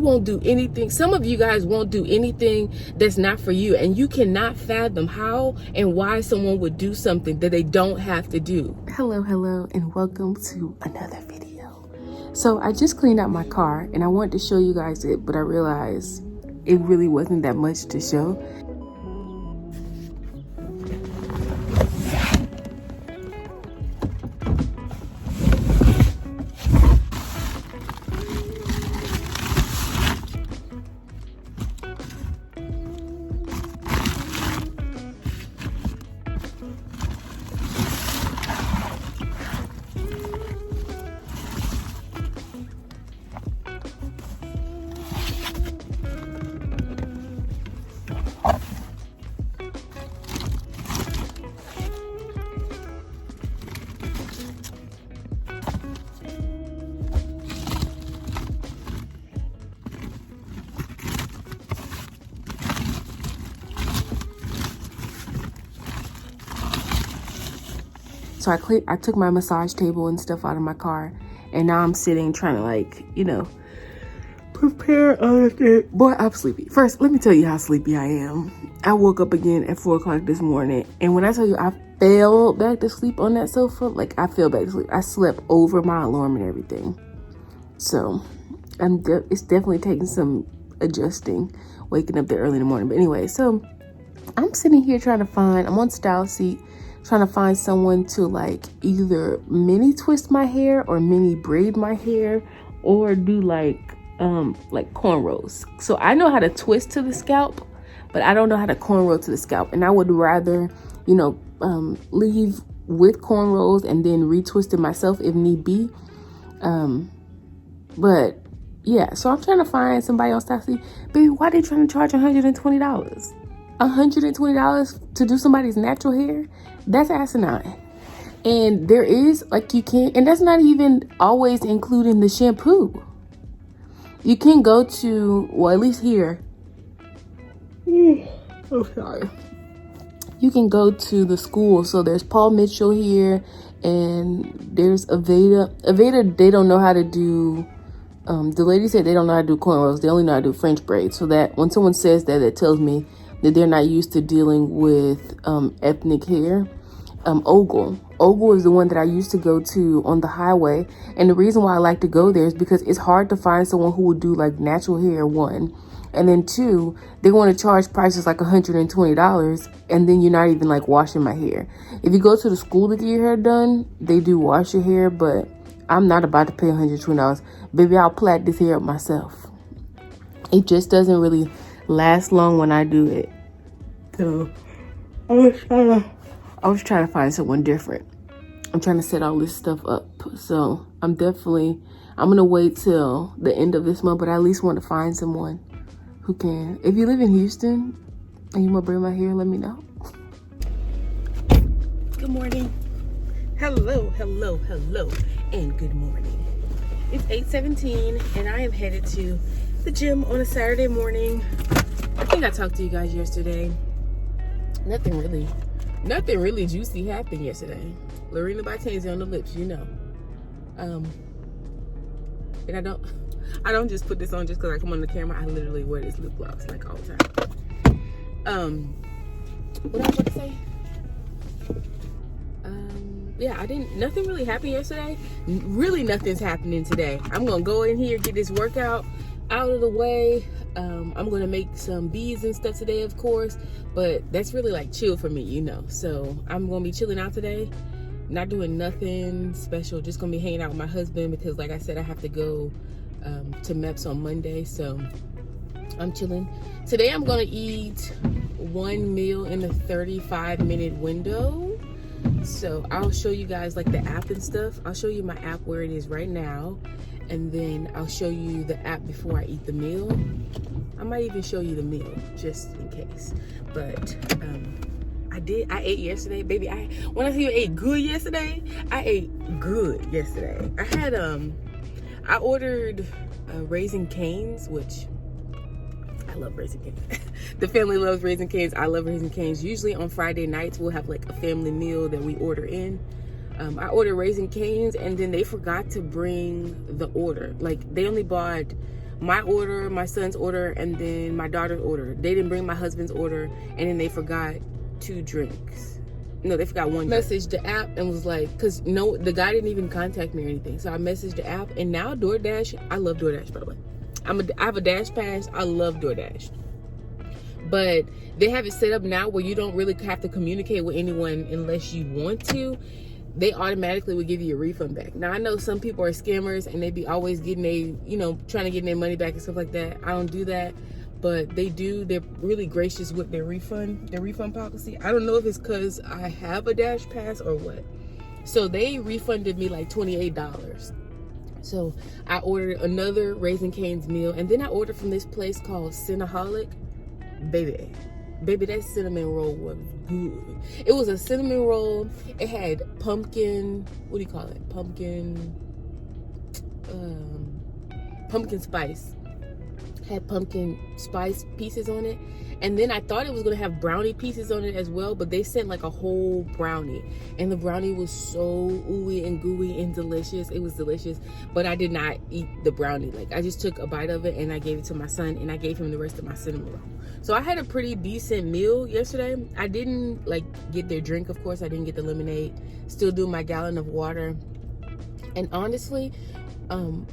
won't do anything. Some of you guys won't do anything that's not for you, and you cannot fathom how and why someone would do something that they don't have to do. Hello, and welcome to another video. So I just cleaned out my car and I wanted to show you guys it, but I realized it really wasn't that much to show. So I took my massage table and stuff out of my car, and now I'm sitting trying to, like, you know, prepare other things. Boy, I'm sleepy. First, let me tell you how sleepy I am. I woke up again at 4 o'clock this morning, and when I tell you I fell back to sleep on that sofa, like, I fell back to sleep. I slept over my alarm and everything. So it's definitely taking some adjusting, waking up there early in the morning. But anyway, so I'm sitting here trying to find, I'm on Style Seat, trying to find someone to, like, either mini twist my hair or mini braid my hair or do like cornrows. So I know how to twist to the scalp, but I don't know how to cornrow to the scalp. And I would rather, you know, leave with cornrows and then retwist it myself if need be. But yeah, so I'm trying to find somebody on Style Seat. Baby, why they trying to charge $120? $120 to do somebody's natural hair? That's asinine. And there is, like, you can't, and that's not even always including the shampoo. You can go to, well, at least here, oh sorry, you can go to the school. So there's Paul Mitchell here, and there's Aveda. They don't know how to do, the lady said they don't know how to do cornrows. They only know how to do French braids. So that when someone says that, it tells me that they're not used to dealing with ethnic hair. Ogle is the one that I used to go to on the highway. And the reason why I like to go there is because it's hard to find someone who would do, like, natural hair, one. And then two, they want to charge prices like $120, and then you're not even, like, washing my hair. If you go to the school to get your hair done, they do wash your hair, but I'm not about to pay $120. Baby, I'll plait this hair up myself. It just doesn't really last long when I do it. So I was trying to find someone different. I'm trying to set all this stuff up. So I'm gonna wait till the end of this month, but I at least want to find someone who can. If you live in Houston and you want to braid my hair, let me know. Good morning. Hello, and good morning. It's 8:17 and I am headed to the gym on a Saturday morning. I think I talked to you guys yesterday. Nothing really juicy happened yesterday. Lorena Batenzi on the lips, you know. And I don't just put this on just because I come on the camera. I literally wear this lip gloss like all the time. What I was about to say? Yeah, nothing really happened yesterday. Really nothing's happening today. I'm gonna go in here, get this workout out of the way. I'm gonna make some beads and stuff today, of course, but that's really like chill for me, you know. So I'm gonna be chilling out today, not doing nothing special, just gonna be hanging out with my husband because, like I said, I have to go to MEPS on Monday, so I'm chilling. Today I'm gonna eat one meal in a 35-minute window. So I'll show you guys, like, the app and stuff. I'll show you my app where it is right now, and then I'll show you the app before I eat the meal. I might even show you the meal just in case. But I ate yesterday, baby. When I say you ate good yesterday, I ate good yesterday. I ordered Raising Cane's, which I love Raising Cane's. The family loves Raising Cane's. I love Raising Cane's. Usually on Friday nights, we'll have like a family meal that we order in. I ordered Raising Cane's, and then they forgot to bring the order. Like, they only bought my order, my son's order, and then my daughter's order. They didn't bring my husband's order, and then they forgot 2 drinks. No, they forgot 1 drink. Messaged the app and was like, because no, the guy didn't even contact me or anything. So I messaged the app, and now DoorDash, I love DoorDash, by the way. I have a Dash Pass. I love DoorDash. But they have it set up now where you don't really have to communicate with anyone unless you want to. They automatically will give you a refund back. Now, I know some people are scammers and they be always getting trying to get their money back and stuff like that. I don't do that, but they do. They're really gracious with their refund policy. I don't know if it's because I have a Dash Pass or what. So they refunded me like $28. So I ordered another Raising Cane's meal, and then I ordered from this place called Cinnaholic. Baby, that cinnamon roll was good. It was a cinnamon roll. It had pumpkin, what do you call it? Pumpkin spice. Had pumpkin spice pieces on it. And then I thought it was going to have brownie pieces on it as well, but they sent like a whole brownie. And the brownie was so ooey and gooey and delicious. It was delicious, but I did not eat the brownie. Like, I just took a bite of it and I gave it to my son, and I gave him the rest of my cinnamon roll. So I had a pretty decent meal yesterday. I didn't like get their drink, of course. I didn't get the lemonade. Still do my gallon of water. And honestly,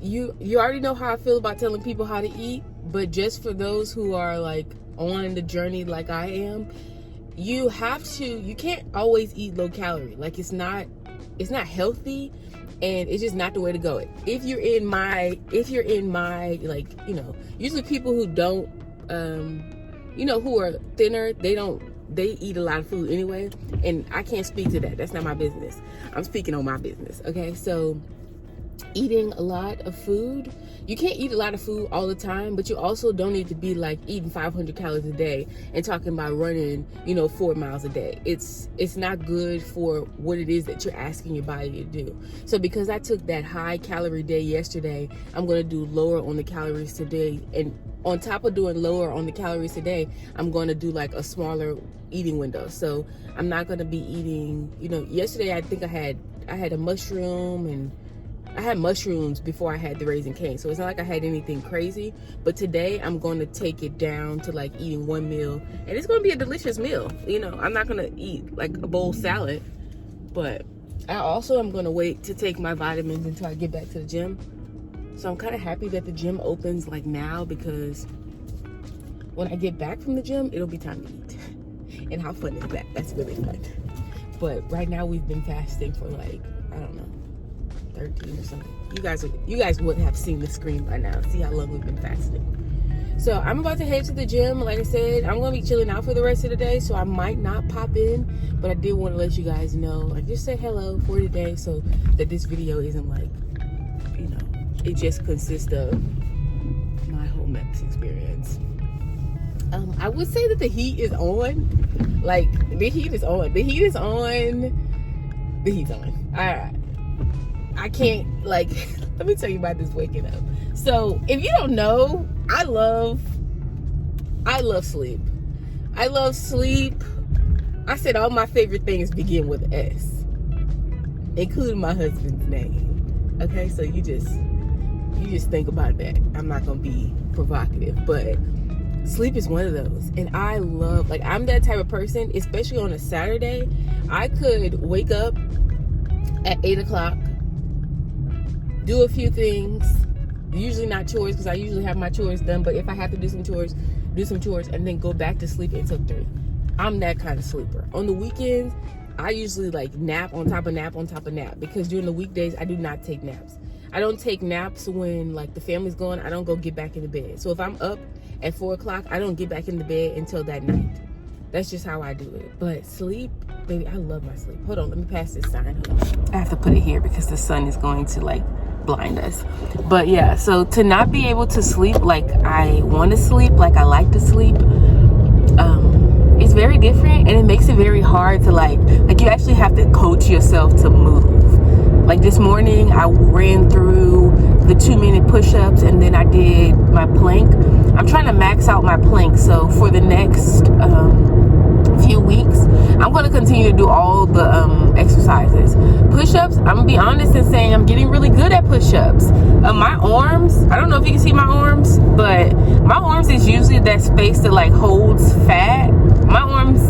you already know how I feel about telling people how to eat, but just for those who are like on the journey like I am, you can't always eat low calorie. Like, it's not healthy, and it's just not the way to go. If you're in my like, usually people who don't who are thinner, they eat a lot of food anyway, and I can't speak to that. That's not my business. I'm speaking on my business, okay? So eating a lot of food, you can't eat a lot of food all the time, but you also don't need to be like eating 500 calories a day and talking about running 4 miles a day. It's not good for what it is that you're asking your body to do. So because I took that high calorie day yesterday, I'm going to do lower on the calories today, and on top of doing lower on the calories today, I'm going to do like a smaller eating window. So I'm not going to be eating, yesterday I think I had a mushroom, and I had mushrooms before I had the Raising Cane. So it's not like I had anything crazy, but today I'm going to take it down to like eating 1 meal, and it's going to be a delicious meal. I'm not going to eat like a bowl salad, but I also am going to wait to take my vitamins until I get back to the gym. So I'm kind of happy that the gym opens like now, because when I get back from the gym, it'll be time to eat. And how fun is that? That's really fun. But right now we've been fasting for like, I don't know, 13 or something. You guys would have seen the screen by now. See how long we've been fasting. So I'm about to head to the gym. Like I said, I'm going to be chilling out for the rest of the day, so I might not pop in, but I did want to let you guys know, like, just say hello for today, so that this video isn't like, it just consists of my home ec experience. I would say that the heat is on. Like, the heat is on. The heat's on. Alright. I can't, like, let me tell you about this waking up. So, if you don't know, I love sleep. I love sleep. I said all my favorite things begin with S, including my husband's name. Okay, so you just think about that. I'm not gonna be provocative, but sleep is one of those. And I love, like, I'm that type of person, especially on a Saturday. I could wake up at 8 o'clock, do a few things, usually not chores, because I usually have my chores done, but if I have to do some chores, and then go back to sleep until 3. I'm that kind of sleeper. On the weekends, I usually like nap on top of nap on top of nap, because during the weekdays, I do not take naps. I don't take naps when like the family's gone. I don't go get back in the bed. So if I'm up at 4 o'clock, I don't get back in the bed until that night. That's just how I do it. But sleep, baby, I love my sleep. Hold on, let me pass this sign. I have to put it here because the sun is going to like blind us. But yeah, so to not be able to sleep like I want to sleep, like I like to sleep, it's very different, and it makes it very hard to like you actually have to coach yourself to move. Like this morning, I ran through the 2-minute push-ups, and then I did my plank. I'm trying to max out my plank, so for the next few weeks, I'm going to continue to do all the exercises. Push-ups, I'm going to be honest in saying I'm getting really good at push-ups. My arms, I don't know if you can see my arms, but my arms is usually that space that like holds fat. My arms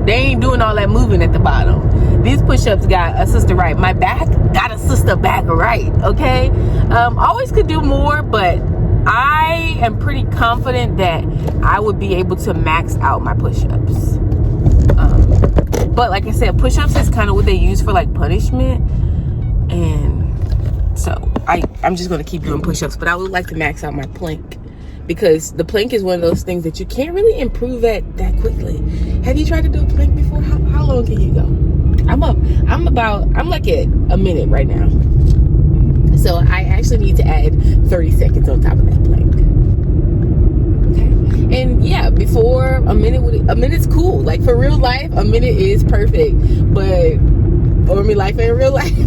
they ain't doing all that moving at the bottom. These push-ups got a sister right. My back got a sister back right, okay? Always could do more, but I am pretty confident that I would be able to max out my push-ups. But like I said, push-ups is kind of what they use for like punishment. And so I'm just going to keep doing push-ups. But I would like to max out my plank. Because the plank is one of those things that you can't really improve at that quickly. Have you tried to do a plank before? How long can you go? I'm like at a minute right now. So I actually need to add 30 seconds on top of that plank. Okay. And yeah, before a minute's cool. Like for real life, a minute is perfect. But Army life ain't real life.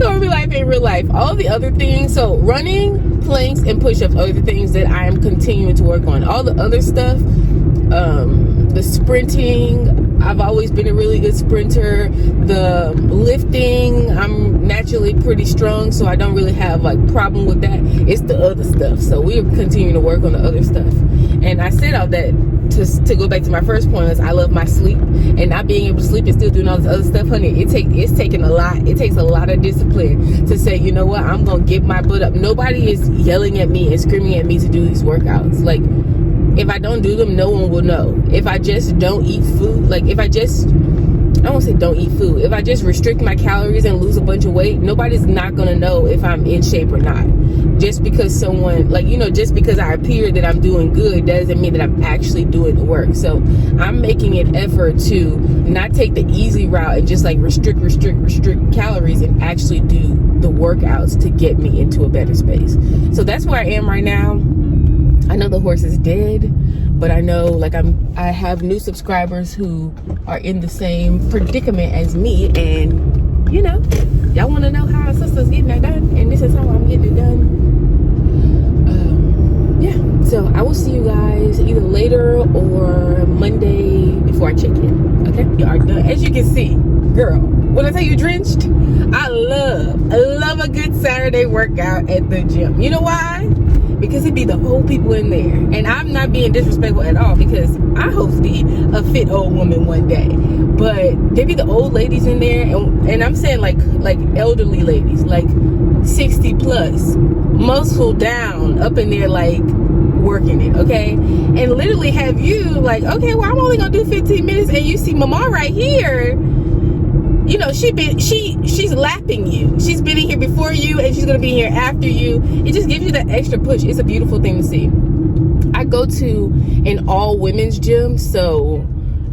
Army life ain't real life. All the other things, so running, planks, and push-ups are the things that I am continuing to work on. All the other stuff, the sprinting, I've always been a really good sprinter. The lifting, I'm naturally pretty strong, so I don't really have like problem with that. It's the other stuff. So we're continuing to work on the other stuff. And I said all that to go back to my first point is I love my sleep, and not being able to sleep and still doing all this other stuff, honey. It's taking a lot. It takes a lot of discipline to say, you know what, I'm gonna get my butt up. Nobody is yelling at me and screaming at me to do these workouts. Like, if I don't do them, no one will know. If I just don't eat food, like if I won't say don't eat food. If I just restrict my calories and lose a bunch of weight, nobody's not gonna know if I'm in shape or not. Just because someone, like, you know, just because I appear that I'm doing good doesn't mean that I'm actually doing the work. So I'm making an effort to not take the easy route and just like restrict calories and actually do the workouts to get me into a better space. So that's where I am right now. I know the horse is dead, but I know like I have new subscribers who are in the same predicament as me, and you know, y'all want to know how our sister's getting that done, and this is how I'm getting it done. Yeah, so I will see you guys either later or Monday before I check in. Okay, you are done. As you can see, girl, when I tell you drenched, I love a good Saturday workout at the gym. You know why? Because it be the old people in there. And I'm not being disrespectful at all, because I hope to be a fit old woman one day. But there be the old ladies in there, and I'm saying like elderly ladies, like 60 plus, muscle down, up in there like working it, okay? And literally have you like, okay, well, I'm only gonna do 15 minutes, and you see mama right here, you know, she's lapping you. She's been in here before you, and she's gonna be here after you. It just gives you that extra push. It's a beautiful thing to see. I go to an all women's gym, so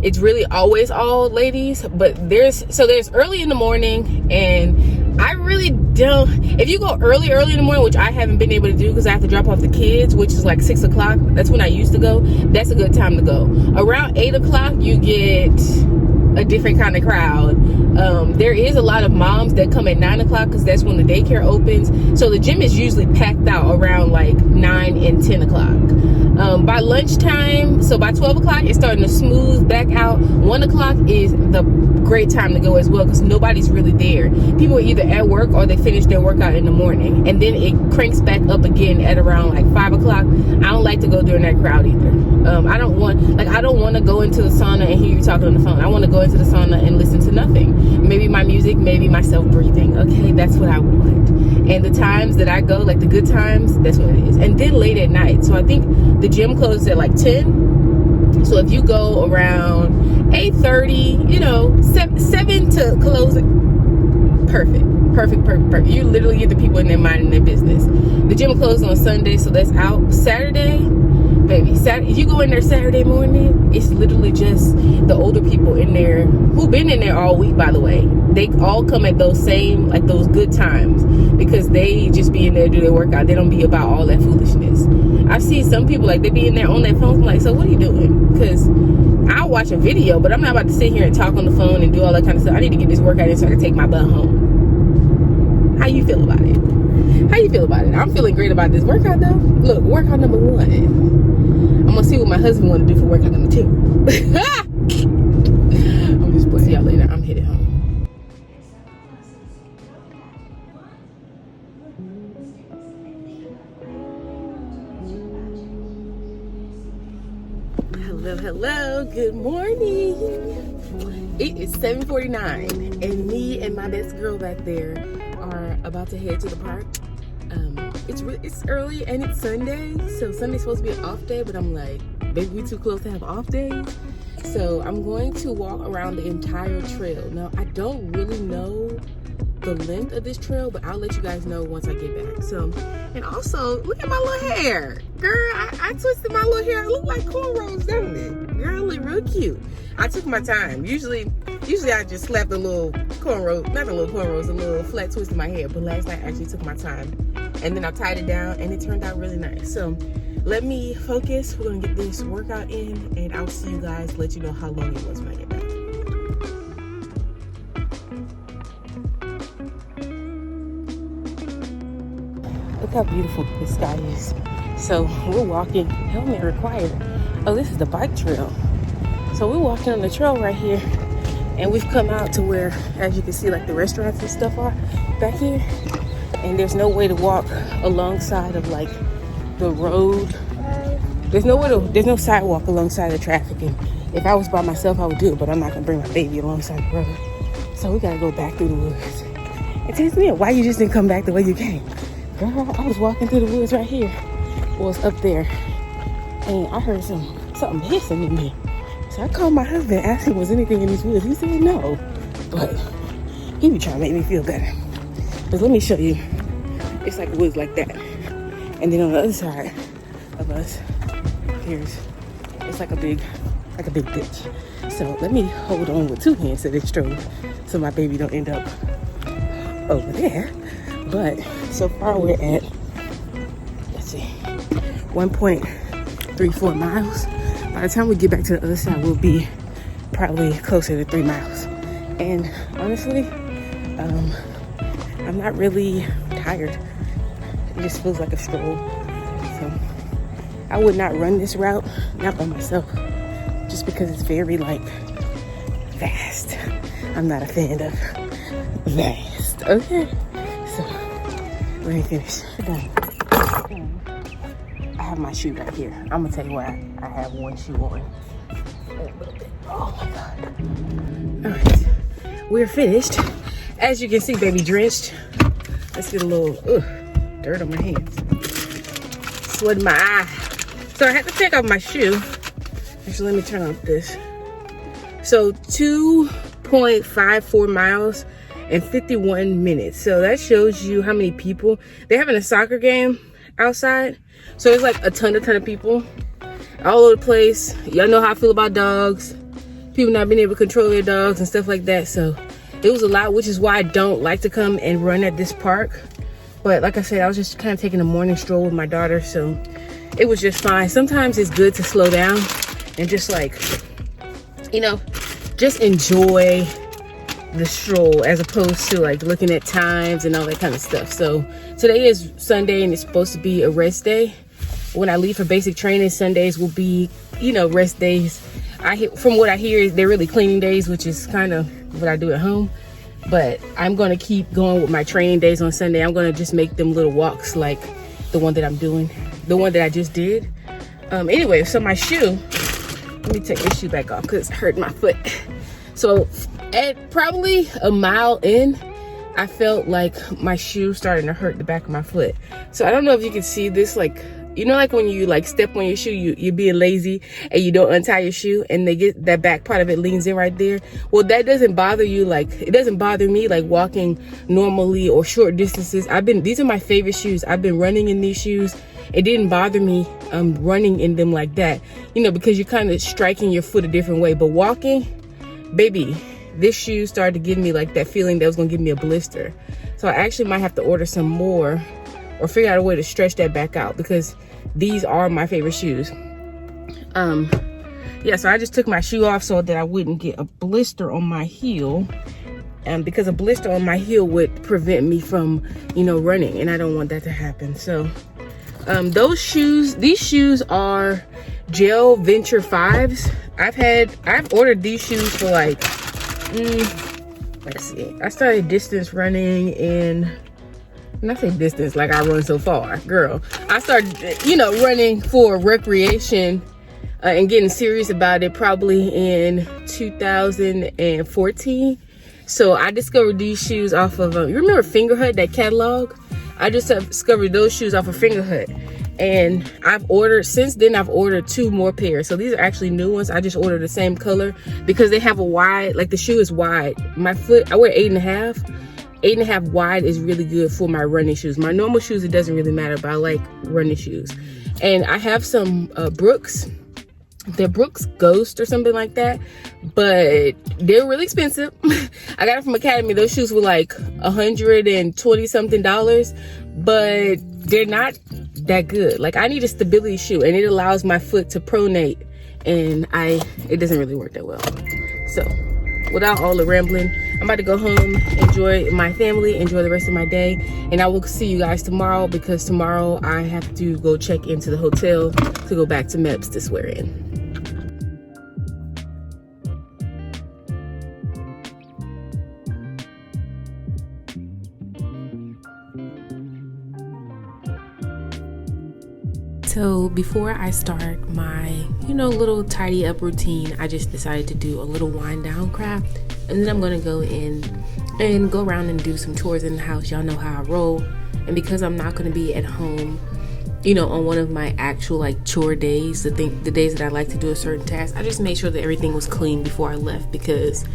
it's really always all ladies, but there's early in the morning, and I really don't, if you go early in the morning, which I haven't been able to do because I have to drop off the kids, which is like 6 o'clock, that's when I used to go, that's a good time to go. Around 8 o'clock, you get a different kind of crowd. There is a lot of moms that come at 9 o'clock because that's when the daycare opens. So the gym is usually packed out around like 9 and 10 o'clock. By lunchtime, so by 12 o'clock, it's starting to smooth back out. 1 o'clock is the great time to go as well because nobody's really there. People are either at work or they finish their workout in the morning. And then it cranks back up again at around like 5 o'clock. I don't like to go during that crowd either. I don't want to go into the sauna and hear you talking on the phone. I want to go into the sauna and listen to nothing. Maybe my music, maybe myself breathing. Okay, that's what I want. And the times that I go, like the good times, that's what it is. And then late at night. So I think the gym closes at like 10. So if you go around 8:30, you know, 7 to closing, perfect. You literally get the people in their mind and their business. The gym closes on Sunday, so that's out. Saturday, baby, if you go in there Saturday morning, it's literally just the older people in there who've been in there all week, by the way. They all come at those same, like those good times, because they just be in there to do their workout. They don't be about all that foolishness. I see some people, like, they be in there on their phones. I'm like, so what are you doing? Because I'll watch a video, but I'm not about to sit here and talk on the phone and do all that kind of stuff. I need to get this workout in so I can take my butt home. How you feel about it? I'm feeling great about this workout, though. Look, workout number 1. I'm gonna see what my husband want to do for workout number 2. now I'm headed home. Hello, good morning. It is 7:49 and me and my best girl back there are about to head to the park. It's early and it's Sunday, so Sunday's supposed to be an off day, but I'm like, baby, we too close to have off days. So I'm going to walk around the entire trail. Now, I don't really know the length of this trail, but I'll let you guys know once I get back. So, and also, look at my little hair. Girl, I twisted my little hair. I look like cornrows, don't it? Girl, I look real cute. I took my time. Usually I just slapped a little cornrow, not a little cornrows, a little flat twist in my hair, but last night I actually took my time. And then I tied it down and it turned out really nice. So let me focus. We're gonna get this workout in and I'll see you guys, let you know how long it was when I get back. Look how beautiful the sky is. So we're walking, helmet required. Oh, this is the bike trail. So we're walking on the trail right here and we've come out to where, as you can see, like the restaurants and stuff are back here. And there's no way to walk alongside of like the road. There's no sidewalk alongside the traffic. And if I was by myself, I would do it, but I'm not gonna bring my baby alongside the road. So we gotta go back through the woods. It takes me why you just didn't come back the way you came. Girl, I was walking through the woods right here. Was up there. And I heard something hissing in me. So I called my husband, asked him was anything in these woods. He said no. But he be trying to make me feel better. Because let me show you. It's like woods like that. And then on the other side of us, it's like a big ditch. So let me hold on with two hands to this stroller so my baby don't end up over there. But so far we're at, let's see, 1.34 miles. By the time we get back to the other side, we'll be probably closer to 3 miles. And honestly, I'm not really tired. It just feels like a stroll. So I would not run this route, not by myself, just because it's very like fast. I'm not a fan of fast. Okay, so let me finish. I have my shoe right here. I'm gonna tell you why I have one shoe on. Oh my God. All right, we're finished. As you can see, baby drenched. Let's get a little dirt on my hands. Sweat in my eye. So I had to take off my shoe. Actually, let me turn off this. So 2.54 miles and 51 minutes. So that shows you how many people. They're having a soccer game outside. So there's like a ton of people all over the place. Y'all know how I feel about dogs. People not being able to control their dogs and stuff like that. So it was a lot, which is why I don't like to come and run at this park. But like I said, I was just kind of taking a morning stroll with my daughter, so it was just fine. Sometimes it's good to slow down and just like, you know, just enjoy the stroll as opposed to like looking at times and all that kind of stuff. So today is Sunday and it's supposed to be a rest day. When I leave for basic training, Sundays will be, you know, rest days. From what I hear, they're really cleaning days, which is kind of what I do at home. But I'm going to keep going with my training days on Sunday. I'm going to just make them little walks like the one that I'm doing, the one that I just did. Anyway, so my shoe, let me take this shoe back off because it's hurting my foot. So at probably a mile in, I felt like my shoe starting to hurt the back of my foot. So I don't know if you can see this, like, you know, like when you like step on your shoe, you're being lazy and you don't untie your shoe and they get that back part of it leans in right there. Well, that doesn't bother you. Like, it doesn't bother me like walking normally or short distances. These are my favorite shoes. I've been running in these shoes. It didn't bother me running in them like that, you know, because you're kind of striking your foot a different way. But walking, baby, this shoe started to give me like that feeling that was going to give me a blister. So I actually might have to order some more or figure out a way to stretch that back out because these are my favorite shoes. Yeah, so I just took my shoe off so that I wouldn't get a blister on my heel. Because a blister on my heel would prevent me from, you know, running, and I don't want that to happen. So these shoes are Gel Venture 5s. I've ordered these shoes for like Let's see. I started distance running in, when I say distance, like I run so far, girl. I started, you know, running for recreation and getting serious about it probably in 2014. So I discovered these shoes off of, you remember Fingerhut, that catalog? I just discovered those shoes off of Fingerhut. And since then I've ordered 2 more pairs. So these are actually new ones. I just ordered the same color because they have a wide, like the shoe is wide. My foot, I wear 8.5. 8.5 wide is really good for my running shoes. My normal shoes, it doesn't really matter, but I like running shoes. And I have some Brooks. They're Brooks Ghost or something like that, but they're really expensive. I got it from Academy. Those shoes were like $120 something, but they're not that good. Like, I need a stability shoe, and it allows my foot to pronate, and it doesn't really work that well. So without all the rambling, I'm about to go home, enjoy my family, enjoy the rest of my day, and I will see you guys tomorrow, because tomorrow I have to go check into the hotel to go back to MEPS to swear in. So before I start my, little tidy up routine, I just decided to do a little wind down craft. And then I'm going to go in and go around and do some chores in the house. Y'all know how I roll. And because I'm not going to be at home, on one of my actual chore days, the days that I like to do a certain task, I just made sure that everything was clean before I left, because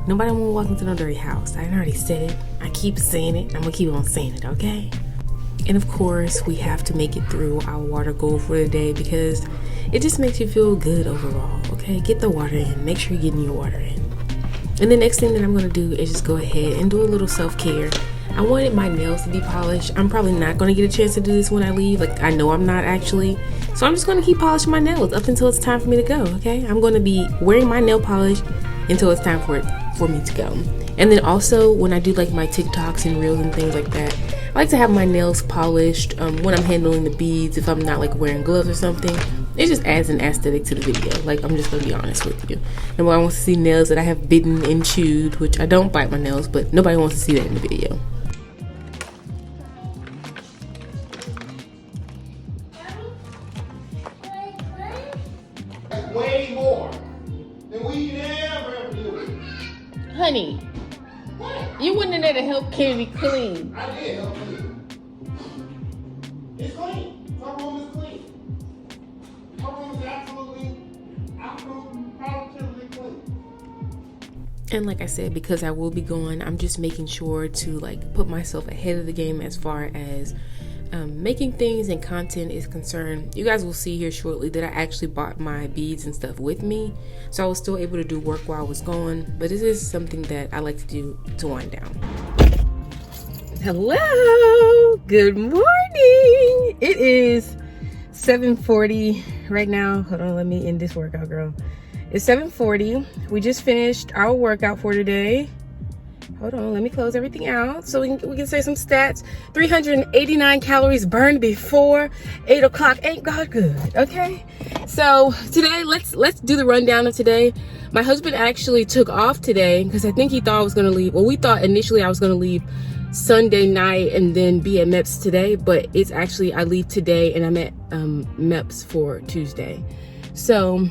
nobody want to walk into no dirty house. I already said it. I keep saying it. I'm going to keep on saying it, okay? And of course, we have to make it through our water goal for the day, because it just makes you feel good overall, okay? Get the water in. Make sure you're getting your water in. And the next thing that I'm going to do is just go ahead and do a little self-care. I wanted my nails to be polished. I'm probably not going to get a chance to do this when I leave. I know I'm not actually. So I'm just going to keep polishing my nails up until it's time for me to go, okay? I'm going to be wearing my nail polish until it's time for me to go. And then also, when I do my TikToks and reels and things like that, I like to have my nails polished when I'm handling the beads, if I'm not wearing gloves or something. It just adds an aesthetic to the video. I'm just going to be honest with you. Nobody wants to see nails that I have bitten and chewed, which I don't bite my nails, but nobody wants to see that in the video. Way more than we ever do. Honey, What? you went in there to help Kennedy clean. I did help you. It's clean. My room is clean. My room is absolutely positively clean. And like I said, because I will be gone, I'm just making sure to put myself ahead of the game as far as making things and content is concerned. You guys will see here shortly that I actually bought my beads and stuff with me, so I was still able to do work while I was gone. But this is something that I like to do to wind down. Hello, good morning. It is 7:40 right now. Hold on, let me end this workout, girl. It's 7:40. We just finished our workout for today. Hold on, let me close everything out so we can say some stats. 389 calories burned before 8 o'clock. Ain't God good, okay? So today, let's do the rundown of today. My husband actually took off today because I think he thought I was gonna leave. Well, we thought initially I was gonna leave Sunday night and then be at MEPS today, but it's actually I leave today and I'm at MEPS for Tuesday. So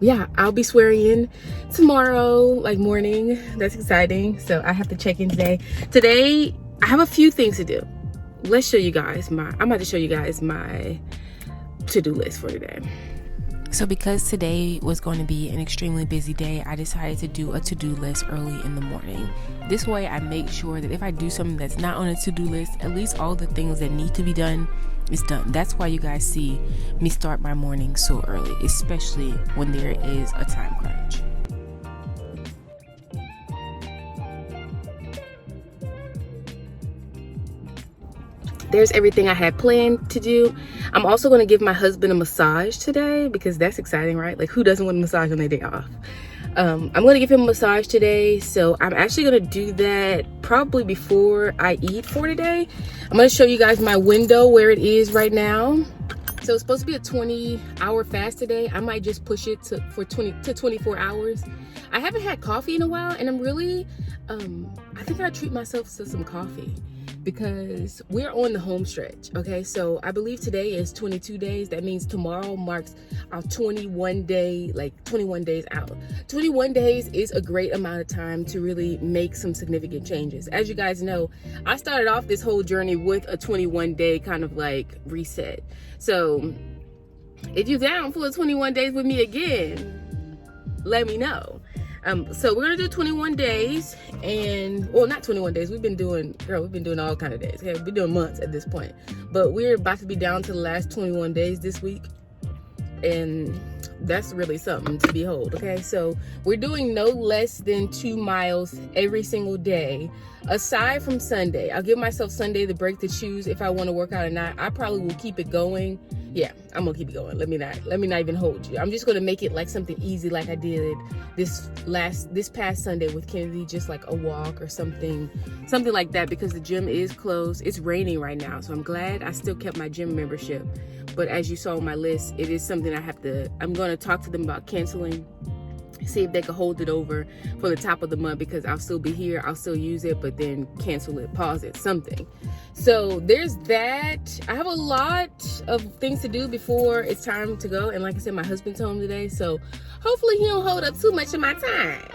yeah, I'll be swearing in tomorrow morning. That's exciting. So I have to check in today. Today I have a few things to do. Let's show you guys I'm about to show you guys my to-do list for today. So because today was going to be an extremely busy day, I decided to do a to-do list early in the morning. This way I make sure that if I do something that's not on a to-do list, at least all the things that need to be done is done. That's why you guys see me start my morning so early, especially when there is a time crunch. There's everything I had planned to do. I'm also going to give my husband a massage today because that's exciting, right? Who doesn't want a massage on their day off? I'm going to give him a massage today, so I'm actually going to do that probably before I eat for today. I'm going to show you guys my window where it is right now. So it's supposed to be a 20-hour fast today. I might just push it to 24 hours. I haven't had coffee in a while, and I'm really, I think I'll treat myself to some coffee because we're on the home stretch, okay? So I believe today is 22 days. That means tomorrow marks our 21 days out. 21 days is a great amount of time to really make some significant changes. As you guys know, I started off this whole journey with a 21-day kind of like reset. So if you're down for the 21 days with me again, let me know. So we're gonna do 21 days, and well, not 21 days. We've been doing all kind of days. Okay, we've been doing months at this point, but we're about to be down to the last 21 days this week, and that's really something to behold. Okay, so we're doing no less than 2 miles every single day, aside from Sunday. I'll give myself Sunday the break to choose if I want to work out or not. I probably will keep it going. Yeah, I'm gonna keep it going. Let me not even hold you. I'm just gonna make it like something easy, like I did this past Sunday with Kennedy, just like a walk or something like that, because the gym is closed. It's raining right now, so I'm glad I still kept my gym membership. But as you saw on my list, it is something I'm gonna talk to them about canceling, see if they could hold it over for the top of the month, because I'll still be here, I'll still use it, but then cancel it, pause it, something. So there's that. I have a lot of things to do before it's time to go, and like I said, my husband's home today, so hopefully he don't hold up too much of my time,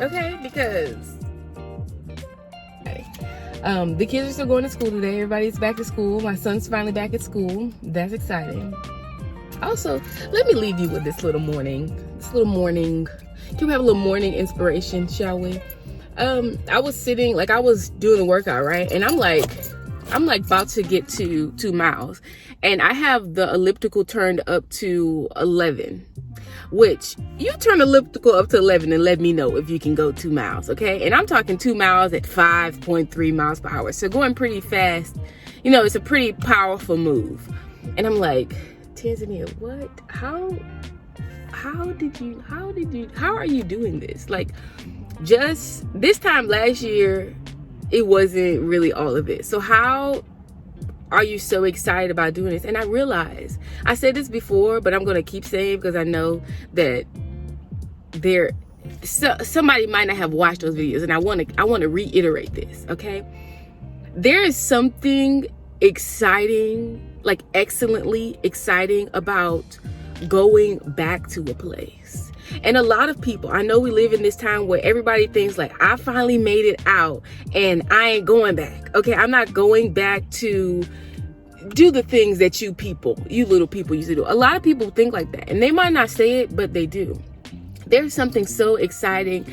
okay? Because the kids are still going to school today. Everybody's back to school. My son's finally back at school. That's exciting. Also, let me leave you with this little morning. Can we have a little morning inspiration, shall we? I was sitting, like I was doing the workout, right? And I'm like about to get to 2 miles. And I have the elliptical turned up to 11, which you turn elliptical up to 11 and let me know if you can go 2 miles, okay? And I'm talking 2 miles at 5.3 miles per hour. So going pretty fast, you know, it's a pretty powerful move. And I'm like, Tanzania, what? How are you doing this? Like, just this time last year, it wasn't really all of it. So how are you so excited about doing this? And I realized, I said this before, but I'm going to keep saying it because I know that somebody might not have watched those videos, and I want to reiterate this, okay? There is something exciting, like excellently exciting, about going back to a place. And a lot of people, I know we live in this time where everybody thinks like, I finally made it out and I ain't going back. Okay, I'm not going back to do the things that you little people used to do. A lot of people think like that, and they might not say it, but they do. There's something so exciting.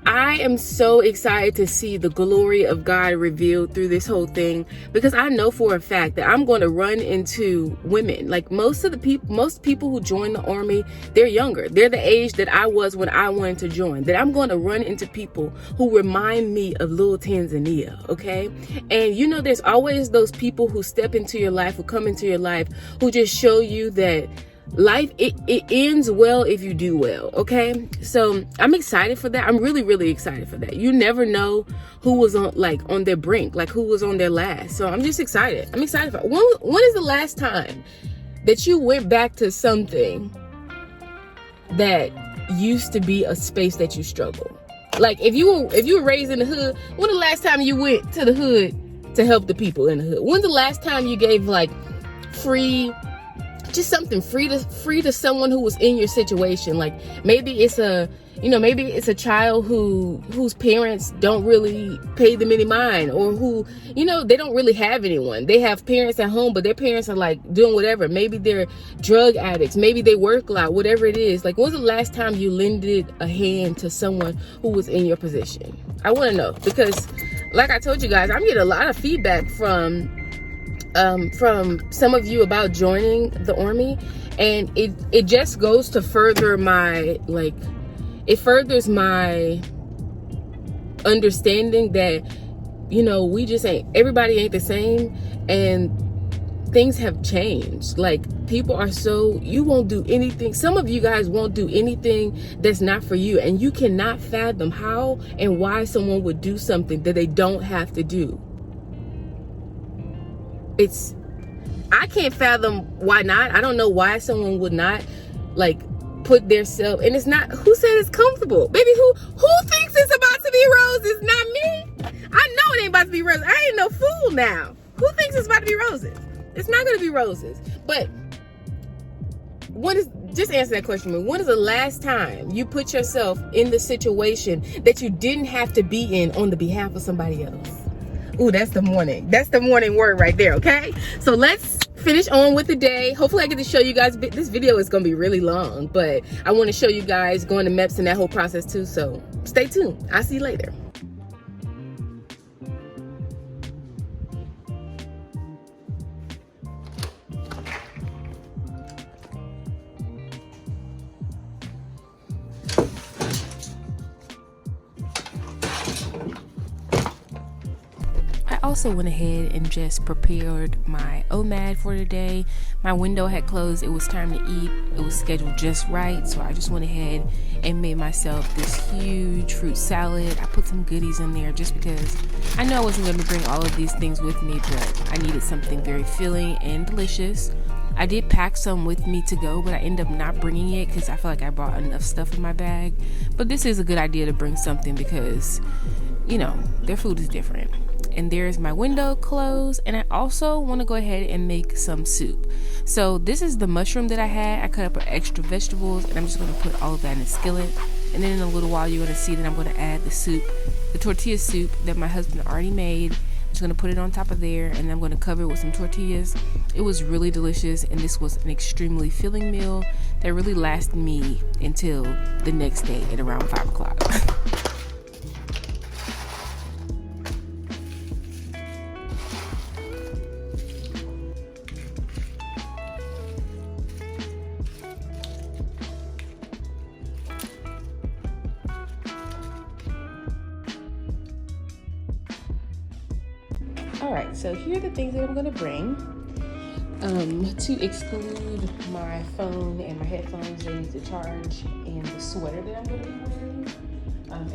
I am so excited to see the glory of God revealed through this whole thing, because I know for a fact that I'm going to run into women. Like most people who join the army, they're younger. They're the age that I was when I wanted to join. That I'm going to run into people who remind me of little Tanzania, okay? And you know, there's always those people who step into your life, who come into your life, who just show you that life, it ends well if you do well, okay? So I'm excited for that. I'm really, really excited for that. You never know who was on their brink, like who was on their last. So I'm just excited. I'm excited for it. When is the last time that you went back to something that used to be a space that you struggle? Like if you were raised in the hood, when the last time you went to the hood to help the people in the hood? When's the last time you gave like just something free to someone who was in your situation? Like maybe it's a child whose parents don't really pay them any mind, or who, they don't really have anyone. They have parents at home, but their parents are like doing whatever. Maybe they're drug addicts, maybe they work a lot, whatever it is. Like, when's the last time you lended a hand to someone who was in your position? I want to know, because like I told you guys, I'm getting a lot of feedback from some of you about joining the army, and it just goes to further my understanding that everybody ain't the same, and things have changed. Like, people are you won't do anything. Some of you guys won't do anything that's not for you, and you cannot fathom how and why someone would do something that they don't have to do. I can't fathom why not. I don't know why someone would not like put their self, and it's not, who said it's comfortable? Baby, who thinks it's about to be roses? Not me. I know it ain't about to be roses. I ain't no fool now. Who thinks it's about to be roses? It's not gonna be roses. But just answer that question for me. When is the last time you put yourself in the situation that you didn't have to be in on the behalf of somebody else? Ooh, that's the morning word right there, okay? So let's finish on with the day. Hopefully I get to show you guys, this video is gonna be really long, but I want to show you guys going to MEPS and that whole process too, so stay tuned. I'll see you later. I also went ahead and just prepared my OMAD for the day. My window had closed. It was time to eat. It was scheduled just right, so I just went ahead and made myself this huge fruit salad. I put some goodies in there just because I know I wasn't going to bring all of these things with me, but I needed something very filling and delicious. I did pack some with me to go, but I ended up not bringing it because I feel like I brought enough stuff in my bag. But this is a good idea to bring something because, you know, their food is different. And there's my window closed, and I also want to go ahead and make some soup. So this is the mushroom that I had. I cut up extra vegetables, and I'm just going to put all of that in a skillet. And then in a little while you're going to see that I'm going to add the soup, the tortilla soup that my husband already made. I'm just going to put it on top of there, and I'm going to cover it with some tortillas. It was really delicious, and this was an extremely filling meal that really lasted me until the next day at around 5 o'clock. All right, so here are the things that I'm gonna bring. To exclude my phone and my headphones they need to charge, and the sweater that I'm gonna be wearing,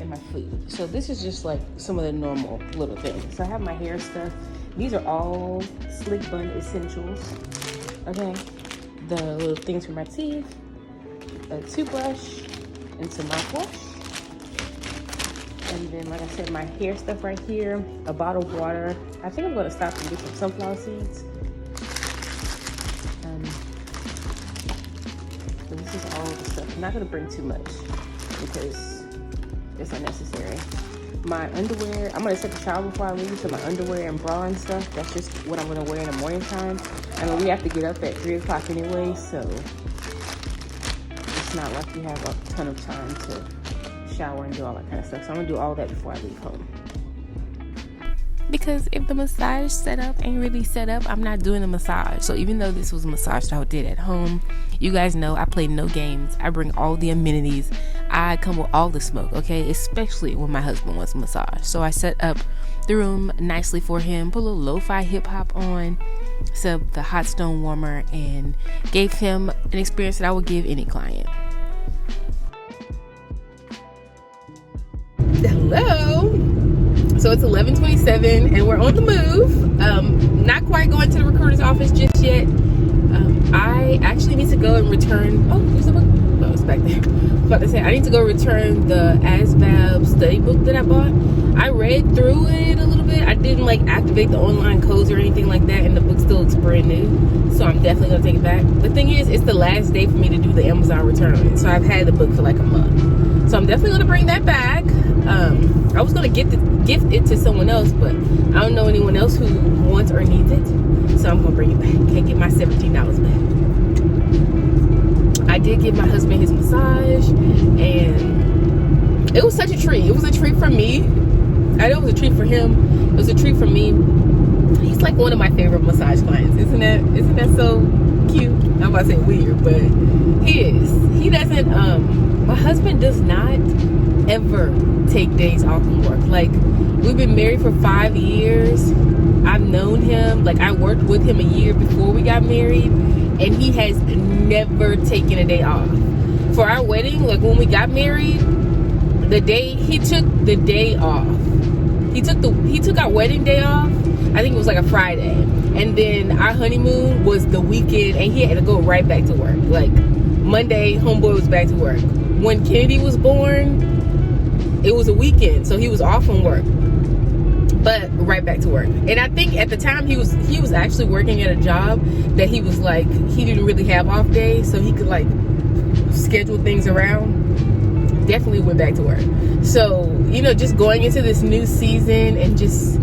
and my food. So this is just like some of the normal little things. So I have my hair stuff. These are all Slick Bun essentials, okay? The little things for my teeth, a toothbrush, and some mouthwash. And then, like I said, my hair stuff right here, a bottle of water. I think I'm going to stop and get some sunflower seeds. So this is all the stuff. I'm not going to bring too much because it's unnecessary. My underwear, I'm going to take a shower before I leave, so my underwear and bra and stuff, that's just what I'm going to wear in the morning time. I mean, we have to get up at 3 o'clock anyway, so it's not like we have a ton of time to shower and do all that kind of stuff. So I'm gonna do all that before I leave home. Because if the massage setup ain't really set up, I'm not doing the massage. So even though this was a massage that I did at home, you guys know I play no games. I bring all the amenities. I come with all the smoke, okay? Especially when my husband wants a massage. So I set up the room nicely for him, put a little lo-fi hip hop on, set up the hot stone warmer, and gave him an experience that I would give any client. Hello. So it's 11:27 and we're on the move. Not quite going to the recruiter's office just yet. I actually need to go and return. Oh, there's a book. Oh, it's back there. I was about to say I need to go return the ASVAB study book that I bought. I read through it a little bit. I didn't like activate the online codes or anything like that, and the book still looks brand new. So I'm definitely gonna take it back. The thing is, it's the last day for me to do the Amazon return. So I've had the book for like a month. So I'm definitely gonna bring that back. I was gonna gift it to someone else, but I don't know anyone else who wants or needs it. So I'm gonna bring it back. Can't get my $17 back. I did give my husband his massage, and it was such a treat. It was a treat for me. I know it was a treat for him. It was a treat for me. He's like one of my favorite massage clients. Isn't that so cute? I'm about to say weird, but he is. He doesn't. My husband does not ever take days off from work. Like, we've been married for 5 years. I've known him, like I worked with him a year before we got married, and he has never taken a day off. For our wedding, like when we got married, he took the day off. He took our wedding day off. I think it was like a Friday. And then our honeymoon was the weekend, and he had to go right back to work. Like Monday, homeboy was back to work. When Kennedy was born, it was a weekend, so he was off from work, but right back to work. And I think at the time he was actually working at a job that he was like, he didn't really have off days, so he could like schedule things around. Definitely went back to work. So, you know, just going into this new season, and just,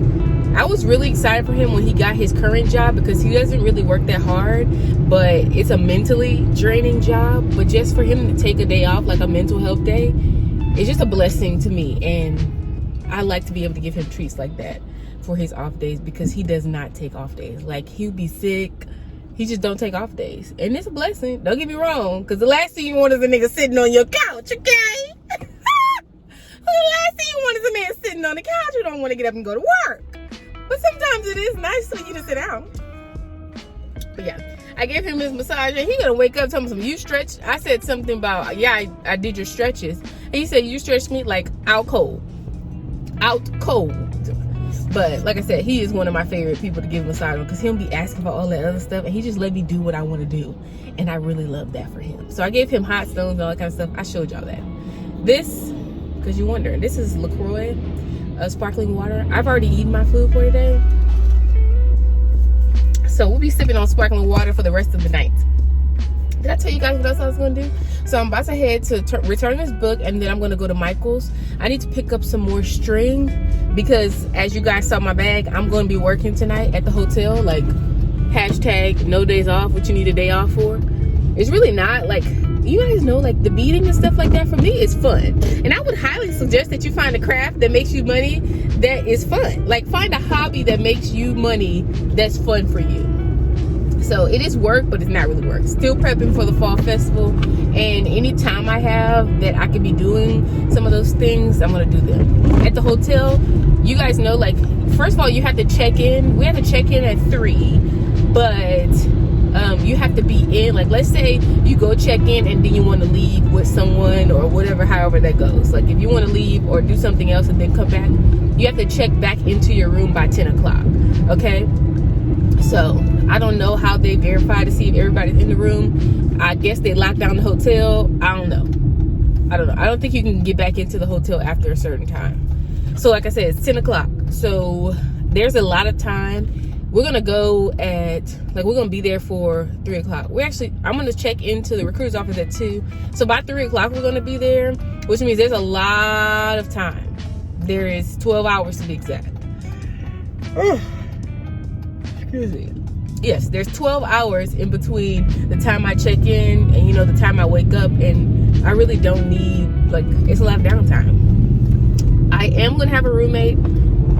I was really excited for him when he got his current job, because he doesn't really work that hard, but it's a mentally draining job. But just for him to take a day off, like a mental health day, it's just a blessing to me. And I like to be able to give him treats like that for his off days, because he does not take off days. Like, he'll be sick, he just don't take off days. And it's a blessing, don't get me wrong, because the last thing you want is a nigga sitting on your couch, okay? The last thing you want is a man sitting on the couch. You don't want to get up and go to work. But sometimes it is nice for you to sit down. But yeah, I gave him his massage, and he gonna wake up telling me, you stretch? I said something about, yeah, I did your stretches. And he said, you stretched me like out cold. Out cold. But like I said, he is one of my favorite people to give a massage on, because he'll be asking for all that other stuff, and he just let me do what I want to do. And I really love that for him. So I gave him hot stones and all that kind of stuff. I showed y'all that. This, because you're wondering, this is LaCroix sparkling water. I've already eaten my food for today, so we'll be sipping on sparkling water for the rest of the night. Did I tell you guys what else I was going to do? So I'm about to head to return this book, and then I'm going to go to Michael's. I need to pick up some more string, because as you guys saw my bag, I'm going to be working tonight at the hotel. Like, hashtag no days off, what you need a day off for. It's really not, like, you guys know, like, the beading and stuff like that, for me, is fun. And I would highly suggest that you find a craft that makes you money that is fun. Like, find a hobby that makes you money that's fun for you. So it is work, but it's not really work. Still prepping for the fall festival, and any time I have that I could be doing some of those things, I'm gonna do them. At the hotel, you guys know, like, first of all, you have to check in. We have to check in at 3, but you have to be in, like, let's say you go check in and then you want to leave with someone or whatever, however that goes. Like, if you want to leave or do something else and then come back, you have to check back into your room by 10 o'clock, okay? So I don't know how they verify to see if everybody's in the room. I guess they lock down the hotel. I don't know. I don't think you can get back into the hotel after a certain time. So like I said, it's 10 o'clock. So there's a lot of time. We're gonna go at, like, we're gonna be there for 3 o'clock. I'm gonna check into the recruiter's office at 2. So by 3 o'clock we're gonna be there, which means there's a lot of time. There is 12 hours to be exact. Excuse me. Yes, there's 12 hours in between the time I check in and, you know, the time I wake up, and I really don't need, like, it's a lot of downtime. I am gonna have a roommate.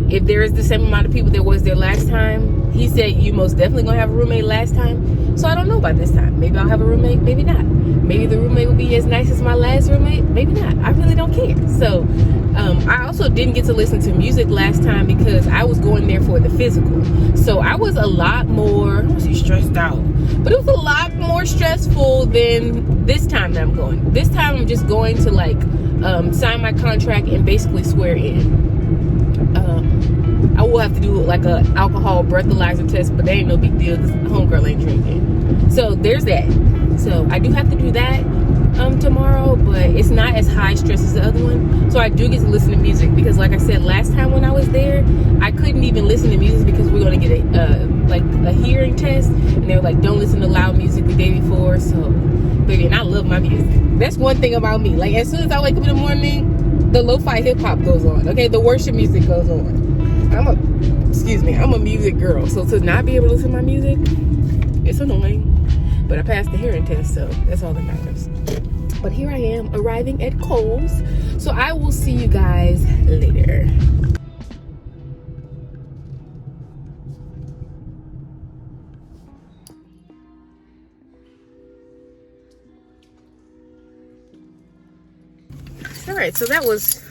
If there is the same amount of people that was there last time, he said you most definitely gonna have a roommate last time. So I don't know about this time. Maybe I'll have a roommate, maybe not. Maybe the roommate will be as nice as my last roommate, maybe not. I really don't care. So I also didn't get to listen to music last time because I was going there for the physical. So I was a lot more, I wasn't stressed out, but it was a lot more stressful than this time that I'm going. This time I'm just going to, like, sign my contract and basically swear in. I will have to do, like, a alcohol breathalyzer test, but that ain't no big deal because homegirl ain't drinking. So there's that. So I do have to do that tomorrow, but it's not as high stress as the other one. So I do get to listen to music because, like I said, last time when I was there, I couldn't even listen to music because we're going to get a hearing test, and they were like, don't listen to loud music the day before. So, baby, and I love my music. That's one thing about me. Like, as soon as I wake up in the morning, the lo-fi hip-hop goes on, okay? The worship music goes on. I'm a music girl, so to not be able to listen to my music, it's annoying. But I passed the hearing test, so that's all that matters. But here I am arriving at Kohl's, so I will see you guys later. All right, so that was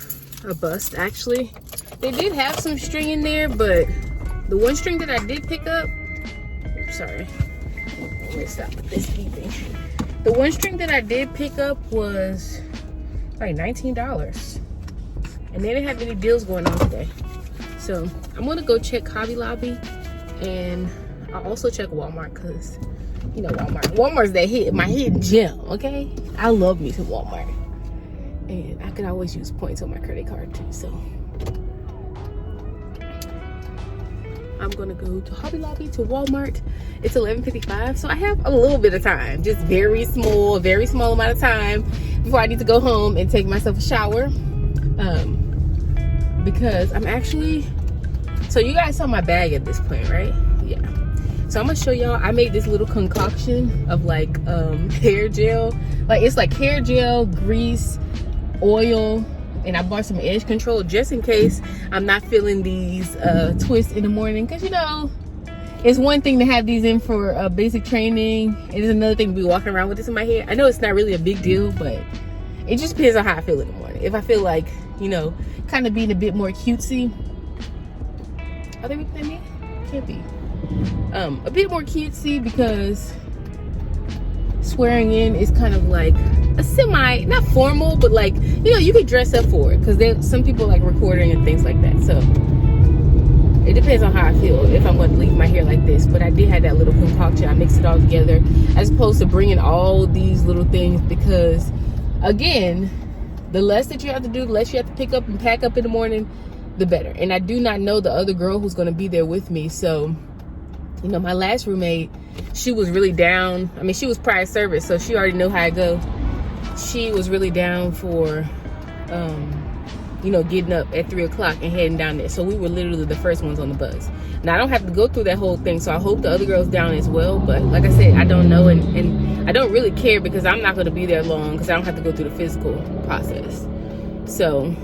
a bust, actually. They did have some string in there, but the one string that I did pick up, sorry, let me stop with this beeping. The one string that I did pick up was like $19, and they didn't have any deals going on today. So I'm gonna go check Hobby Lobby, and I also check Walmart because, you know, Walmart's my hidden gem, okay? I love me some Walmart. And I could always use points on my credit card too, so. I'm gonna go to Hobby Lobby, to Walmart. It's 11:55, so I have a little bit of time, just very small amount of time before I need to go home and take myself a shower. Because I'm actually, so you guys saw my bag at this point, right? Yeah. So I'm gonna show y'all, I made this little concoction of like hair gel. Like it's like hair gel, grease, oil, and I bought some edge control just in case I'm not feeling these twists in the morning. Cause you know, it's one thing to have these in for basic training. It is another thing to be walking around with this in my hair. I know it's not really a big deal, but it just depends on how I feel in the morning. If I feel like, you know, kind of being a bit more cutesy. Are they looking at me? Can't be. A bit more cutesy because swearing in is kind of like a semi, not formal, but like, you know, you could dress up for it because some people like recording and things like that. So it depends on how I feel if I'm going to leave my hair like this. But I did have that little concoction. I mixed it all together as opposed to bringing all these little things because, again, the less that you have to do, the less you have to pick up and pack up in the morning, the better. And I do not know the other girl who's going to be there with me. So, you know, my last roommate, she was really down. I mean, she was prior service, so she already knew how I go. She was really down for, you know, getting up at 3 o'clock and heading down there. So we were literally the first ones on the bus. Now, I don't have to go through that whole thing, so I hope the other girl's down as well. But like I said, I don't know, and I don't really care because I'm not going to be there long because I don't have to go through the physical process. So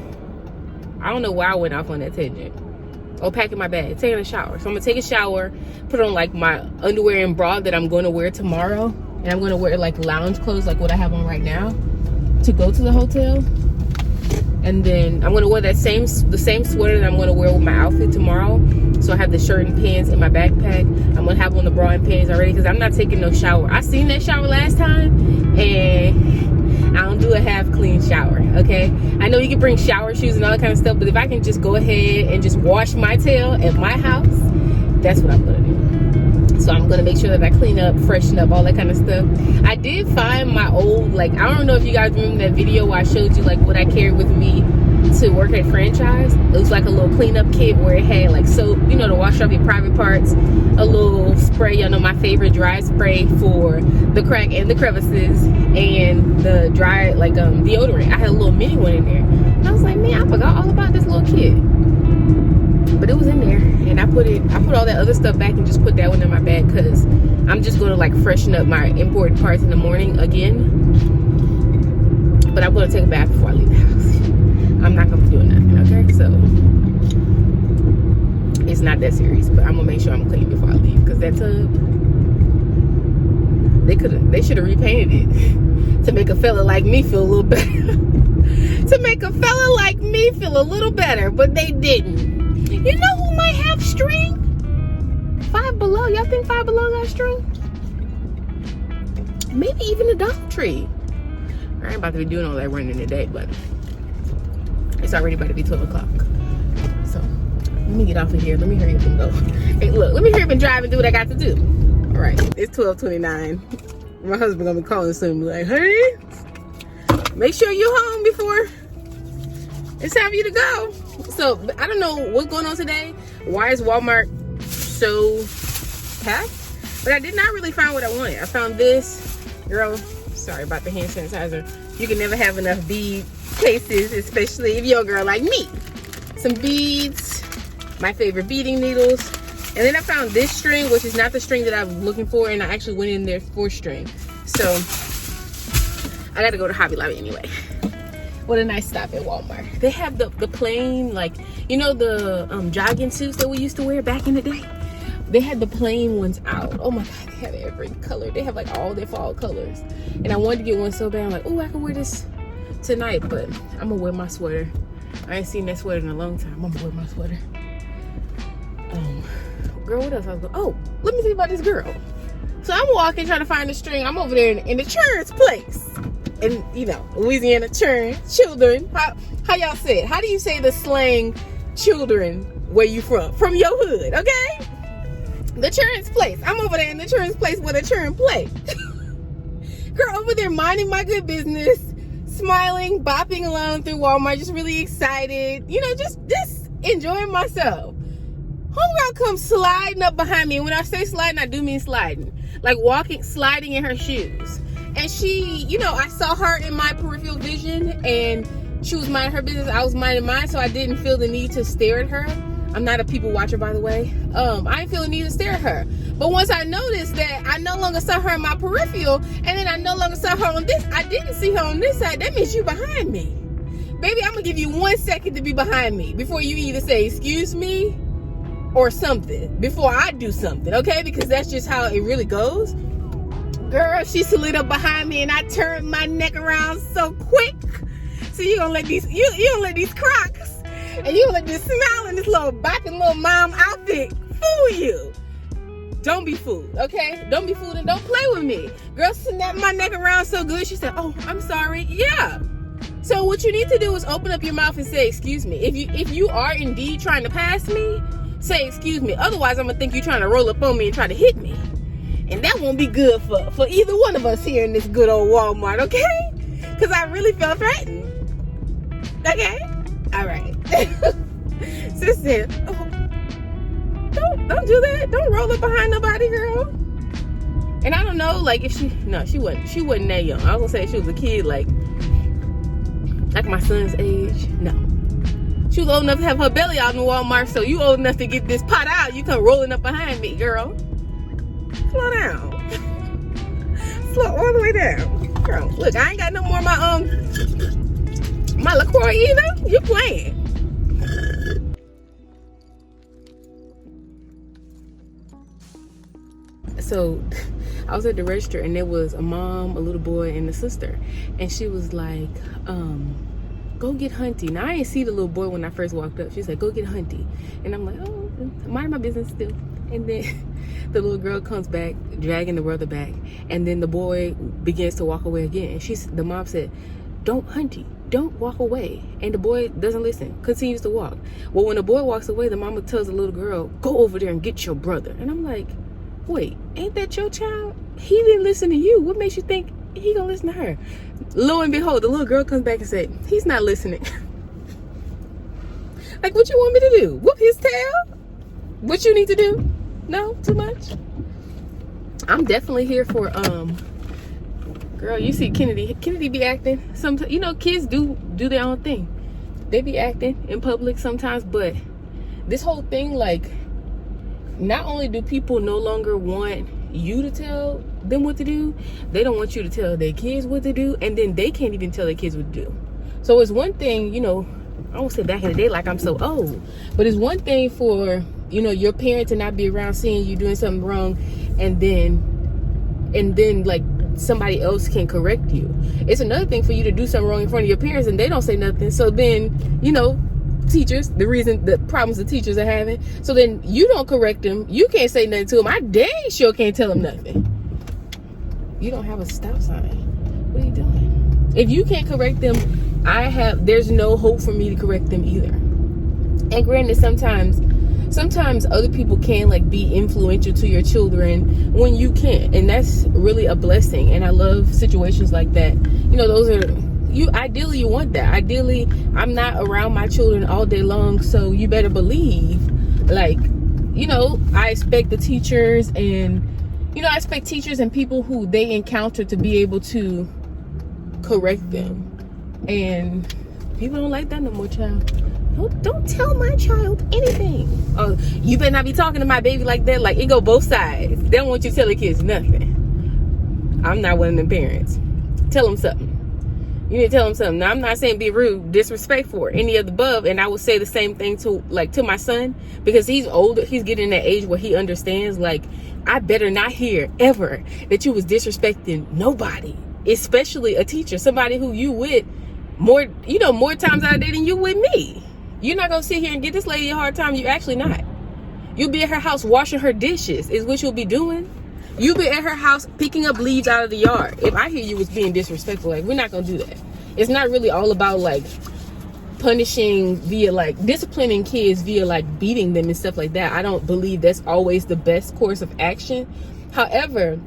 I don't know why I went off on that tangent. Oh, packing my bag, taking a shower. So I'm gonna take a shower, put on like my underwear and bra that I'm gonna wear tomorrow, and I'm gonna wear like lounge clothes like what I have on right now to go to the hotel. And then I'm gonna wear the same sweater that I'm gonna wear with my outfit tomorrow. So I have the shirt and pants in my backpack. I'm gonna have on the bra and panties already because I'm not taking no shower. I seen that shower last time and I don't do a half clean shower, okay? I know you can bring shower shoes and all that kind of stuff, but if I can just go ahead and just wash my tail at my house, that's what I'm gonna do. So I'm gonna make sure that I clean up, freshen up, all that kind of stuff. I did find my old, like, I don't know if you guys remember that video where I showed you like what I carried with me to work at franchise. It was like a little cleanup kit where it had like soap, you know, to wash off your private parts, a little spray, you know, my favorite dry spray for the crack and the crevices, and the dry like deodorant. I had a little mini one in there, and I was like, man, I forgot all about this little kit, but it was in there. And I put all that other stuff back and just put that one in my bag because I'm just going to like freshen up my important parts in the morning again. But I'm going to take a bath before I leave the house. I'm not going to be doing nothing, okay? So it's not that serious, but I'm going to make sure I'm clean before I leave because that tub, they should have repainted it to make a fella like me feel a little better. To make a fella like me feel a little better, but they didn't. You know who might have string? Five Below. Y'all think Five Below got string? Maybe even the Dollar Tree. I ain't about to be doing all that running today, but it's already about to be 12 o'clock. So let me get off of here. Let me hurry up and go. Hey, look, let me hurry up and drive and do what I got to do. All right, it's 12:29. My husband gonna be calling soon and be like, hey, make sure you're home before it's time for you to go. So I don't know what's going on today. Why is Walmart so packed? But I did not really find what I wanted. I found this. Girl, sorry about the hand sanitizer. You can never have enough bead cases, especially if you're a girl like me. Some beads, my favorite beading needles. And then I found this string, which is not the string that I'm looking for, and I actually went in there for string. So I gotta go to Hobby Lobby anyway. What a nice stop at Walmart. They have the plain, like, you know, the jogging suits that we used to wear back in the day? They had the plain ones out. Oh my God, they have every color. They have like all their fall colors. And I wanted to get one so bad. I'm like, oh, I can wear this tonight, but I'm gonna wear my sweater. I ain't seen that sweater in a long time. I'm gonna wear my sweater. Girl, what else I was going? Oh, let me tell you about this girl. So I'm walking, trying to find the string. I'm over there in the church place. And, you know, Louisiana children. How y'all say it? How do you say the slang children where you from? From your hood, okay? The children's place. I'm over there in the children's place where the children play. Girl, over there minding my good business, smiling, bopping along through Walmart, just really excited. You know, just enjoying myself. Homegirl comes sliding up behind me. And when I say sliding, I do mean sliding. Like sliding in her shoes. And she, you know, I saw her in my peripheral vision, and she was minding her business. I was minding mine, so I didn't feel the need to stare at her. I'm not a people watcher, by the way. I didn't feel the need to stare at her. But once I noticed that I no longer saw her in my peripheral, and then I no longer saw her on this, I didn't see her on this side. That means you behind me. Baby, I'm gonna give you 1 second to be behind me before you either say, excuse me, or something, before I do something, okay? Because that's just how it really goes. Girl, she slid up behind me, and I turned my neck around so quick. So you gonna let these, you gonna let these Crocs, and you gonna let this smile and this little bopping little mom outfit fool you. Don't be fooled, okay? Don't be fooled and don't play with me. Girl snapped my neck around so good, she said, oh, I'm sorry. Yeah. So what you need to do is open up your mouth and say, excuse me. If you are indeed trying to pass me, say, excuse me. Otherwise, I'm gonna think you're trying to roll up on me and try to hit me. And that won't be good for either one of us here in this good old Walmart, okay? Because I really felt threatened. Okay? All right. Sis said, oh, don't do that. Don't roll up behind nobody, girl. And I don't know, like, if she wasn't that young. I was gonna say she was a kid, like my son's age. No. She was old enough to have her belly out in Walmart, so you old enough to get this pot out. You come rolling up behind me, girl. Slow down. Slow all the way down. Girl, look, I ain't got no more of my LaCroix either. You playing. So I was at the register, and there was a mom, a little boy, and a sister. And she was like, go get Hunty. Now, I didn't see the little boy when I first walked up. She said, go get Hunty. And I'm like, oh, mind my business still. And then the little girl comes back, dragging the brother back. And then the boy begins to walk away again. And the mom said, don't, Hunty, don't walk away. And the boy doesn't listen, continues to walk. Well, when the boy walks away, the mama tells the little girl, go over there and get your brother. And I'm like, wait, ain't that your child? He didn't listen to you. What makes you think he gonna listen to her? Lo and behold, the little girl comes back and said, he's not listening. Like, what you want me to do? Whoop his tail? What you need to do? No, too much. I'm definitely here for girl, you see Kennedy be acting sometimes. You know, kids do their own thing. They be acting in public sometimes, but this whole thing, like, not only do people no longer want you to tell them what to do, they don't want you to tell their kids what to do, and then they can't even tell their kids what to do. So it's one thing, you know, I won't say back in the day like I'm so old, but it's one thing for, you know, your parent to not be around seeing you doing something wrong, and then like somebody else can correct you. It's another thing for you to do something wrong in front of your parents and they don't say nothing. So then, you know, teachers, the problems the teachers are having, so then you don't correct them, you can't say nothing to them. I dang sure can't tell them nothing. You don't have a stop sign. What are you doing? If you can't correct them, there's no hope for me to correct them either. And granted, sometimes other people can, like, be influential to your children when you can't, and that's really a blessing. And I love situations like that. You know, those are ideally you want that. Ideally, I'm not around my children all day long, so you better believe, like, you know, I expect the teachers and, you know, I expect teachers and people who they encounter to be able to correct them. And people don't like that no more, child. Don't tell my child anything. Oh, you better not be talking to my baby like that. Like, it go both sides. They don't want you to tell the kids nothing. I'm not one of them parents. Tell them something. You need to tell them something. Now, I'm not saying be rude, disrespectful, or any of the above. And I would say the same thing to my son, because he's older. He's getting that age where he understands, like, I better not hear ever that you was disrespecting nobody, especially a teacher, somebody who you with more times out of the day than you with me. You're not gonna sit here and give this lady a hard time. You're actually not. You'll be at her house washing her dishes is what you'll be doing. You'll be at her house picking up leaves out of the yard. If I hear you was being disrespectful, like, we're not gonna do that. It's not really all about, like, punishing via like disciplining kids via like beating them and stuff like that. I don't believe that's always the best course of action. However,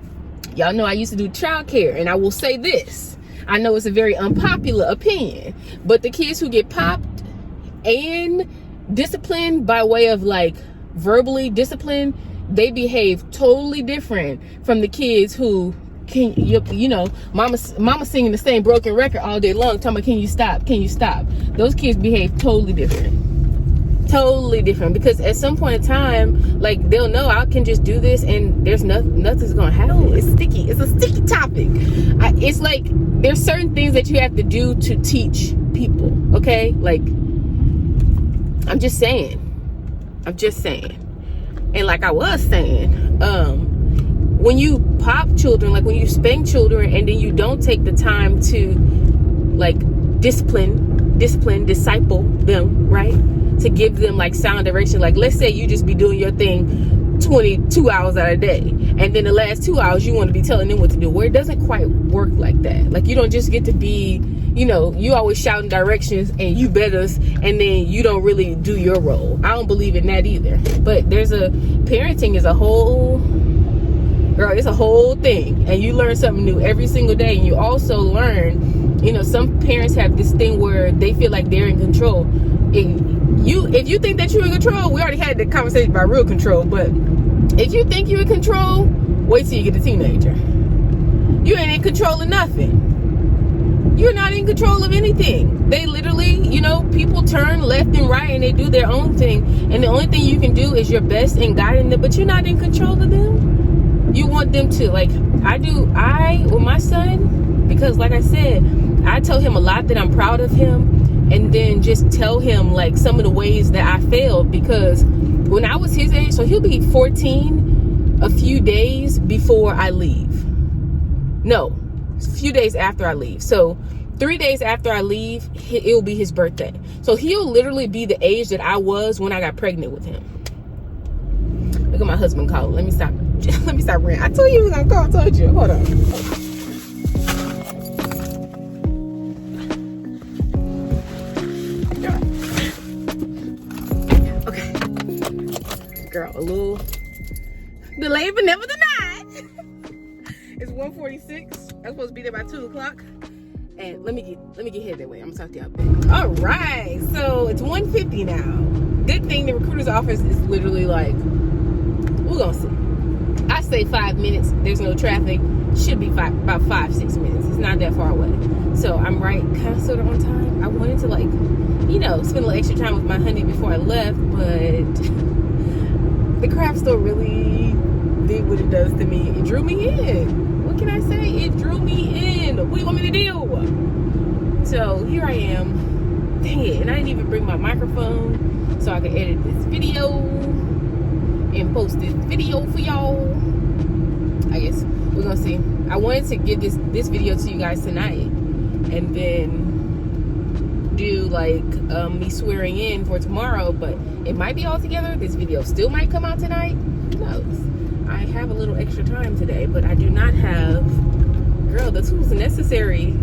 y'all know I used to do childcare, and I will say this. I know it's a very unpopular opinion, but the kids who get popped and disciplined by way of like verbally disciplined, they behave totally different from the kids who can, you know, mama singing the same broken record all day long talking about, can you stop. Those kids behave totally different, because at some point in time, like, they'll know I can just do this and there's nothing's gonna happen. It's sticky. It's a sticky topic. It's like there's certain things that you have to do to teach people, okay? Like, I'm just saying. And like I was saying, when you pop children, like when you spank children and then you don't take the time to like disciple them, right? To give them like sound direction. Like, let's say you just be doing your thing 22 hours out of the day, and then the last 2 hours you want to be telling them what to do. Where it doesn't quite work like that. Like, you don't just get to be, you know, you always shouting directions and you betters, and then you don't really do your role. I don't believe in that either. But parenting is a whole, girl, it's a whole thing, and you learn something new every single day. And you also learn, you know, some parents have this thing where they feel like they're in control. If you think that you're in control, we already had the conversation about real control, but if you think you're in control, wait till you get a teenager. You ain't in control of nothing. You're not in control of anything. They literally, you know, people turn left and right and they do their own thing, and the only thing you can do is your best in guiding them, but you're not in control of them. You want them to, like, with my son, because like I said, I tell him a lot that I'm proud of him, and then just tell him like some of the ways that I failed, because when I was his age, so he'll be 14 a few days before I leave. No, a few days after I leave. So 3 days after I leave, it'll be his birthday. So he'll literally be the age that I was when I got pregnant with him. Look at my husband calling. Let me stop ranting. I told you he was gonna call. I told you. Hold on. Girl, a little delayed but never denied. It's 1:46. I'm supposed to be there by 2 o'clock. And let me get headed that way. I'm gonna talk to y'all back. All right, so it's 1:50 now. Good thing the recruiter's office is literally like, we're gonna see. I say 5 minutes. There's no traffic. Should be about 5-6 minutes. It's not that far away. So I'm right, kind of sort of on time. I wanted to, like, you know, spend a little extra time with my honey before I left, but the craft store really did what it does to me. It drew me in. What can I say? It drew me in. What do you want me to do? So here I am. Dang it. And I didn't even bring my microphone so I could edit this video and post this video for y'all. I guess we're gonna see. I wanted to give this video to you guys tonight, and then do like me swearing in for tomorrow, but it might be all together. This video still might come out tonight. Who knows? I have a little extra time today, but I do not have, girl, the tools necessary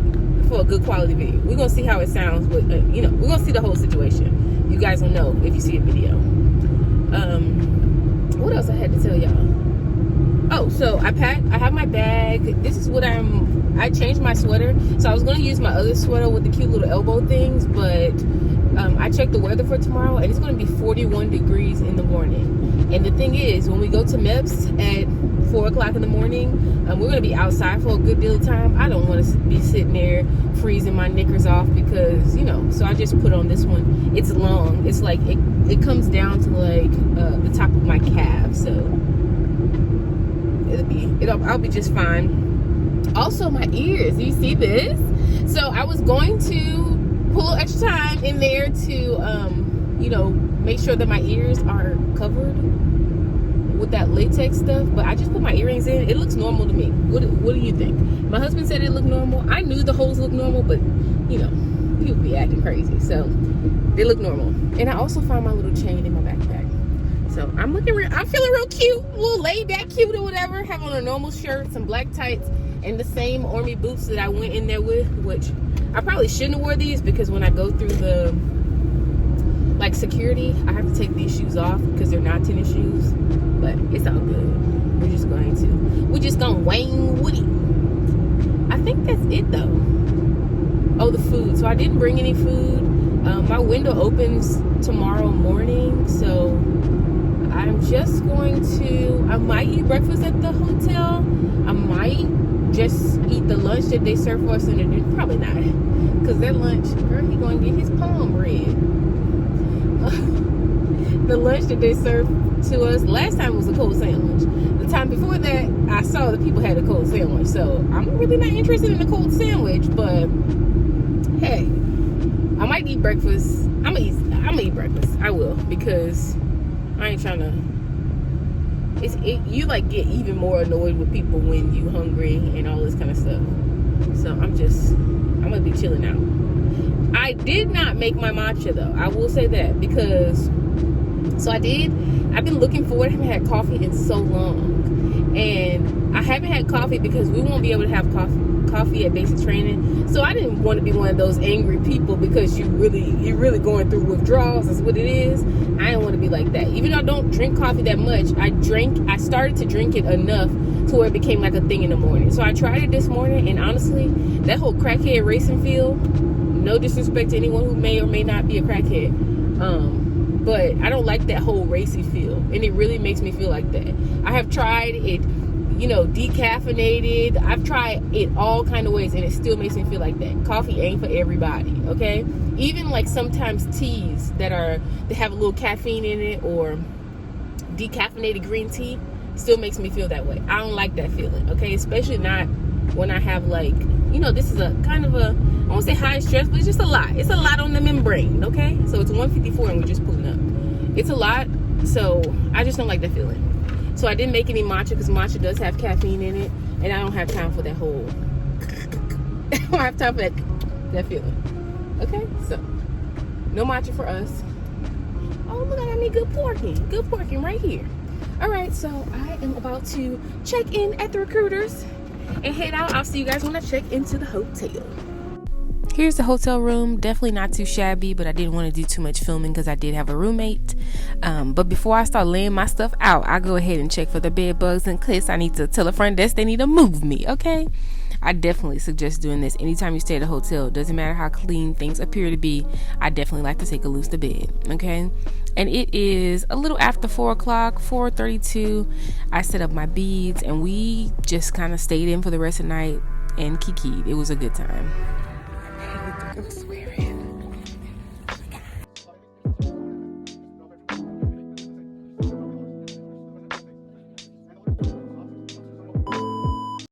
for a good quality video. We're gonna see how it sounds, but you know, we're gonna see the whole situation. You guys will know if you see a video. What else I had to tell y'all? Oh, so I have my bag. This is what I changed my sweater. So I was gonna use my other sweater with the cute little elbow things, but I checked the weather for tomorrow, and it's gonna be 41 degrees in the morning. And the thing is, when we go to MEPS at 4 o'clock in the morning, we're gonna be outside for a good deal of time. I don't want to be sitting there freezing my knickers off, because, you know, so I just put on this one. It's long. It's like it comes down to like the top of my calf, so I'll be just fine. Also, my ears. Do you see this? So I was going to put a little extra time in there to, you know, make sure that my ears are covered with that latex stuff. But I just put my earrings in. It looks normal to me. What do you think? My husband said it looked normal. I knew the holes looked normal, but, you know, people be acting crazy. So they look normal. And I also found my little chain in my backpack. So I'm feeling real cute, a little laid back cute or whatever. Have on a normal shirt, some black tights, and the same army boots that I went in there with, which I probably shouldn't have wore these, because when I go through the like security, I have to take these shoes off because they're not tennis shoes, but it's all good. We're just gonna Wayne Woody. I think that's it though. Oh, the food. So I didn't bring any food. My window opens tomorrow morning, so I'm just going to, I might eat breakfast at the hotel. I might just eat the lunch that they serve for us in the dinner. Probably not, because that lunch, girl, he gonna get his palm read. The lunch that they served to us last time was a cold sandwich. The time before that, I saw that people had a cold sandwich, so I'm really not interested in a cold sandwich. But hey, I might eat breakfast. I'm gonna eat breakfast. I will, because I ain't trying to. You like get even more annoyed with people when you hungry and all this kind of stuff. So I'm gonna be chilling out. I did not make my matcha though. I will say that, because I've been looking forward. I haven't had coffee in so long, and I haven't had coffee because we won't be able to have coffee at basic training. So I didn't want to be one of those angry people because you're really going through withdrawals. That's what it is. I didn't want to be like that. Even though I don't drink coffee that much, I started to drink it enough to where it became like a thing in the morning. So I tried it this morning, and honestly, that whole crackhead racing feel, no disrespect to anyone who may or may not be a crackhead, but I don't like that whole racy feel, and it really makes me feel like that. I have tried it, decaffeinated. I've tried it all kind of ways, and it still makes me feel like that. Coffee ain't for everybody, okay? Even like sometimes teas that have a little caffeine in it, or decaffeinated green tea, still makes me feel that way. I don't like that feeling, okay? Especially not when I have this is a kind of a, I won't say high stress, but it's just a lot. It's a lot on the membrane, okay? So it's 1:54 and we're just pulling up. It's a lot, so I just don't like that feeling. So I didn't make any matcha because matcha does have caffeine in it, and I don't have time for that whole, I don't have time for that feeling. Okay, so no matcha for us. Oh, look, I got me good porking right here. All right, so I am about to check in at the recruiters and head out. I'll see you guys when I check into the hotel. Here's the hotel room. Definitely not too shabby, but I didn't want to do too much filming because I did have a roommate. But before I start laying my stuff out, I go ahead and check for the bed bugs in case I need to tell a front desk they need to move me, okay? I definitely suggest doing this anytime you stay at a hotel. Doesn't matter how clean things appear to be. I definitely like to take a loose to bed, okay? And it is a little after 4 o'clock, 4:32. I set up my beads, and we just kind of stayed in for the rest of the night and kikied. It was a good time. I'm swearing.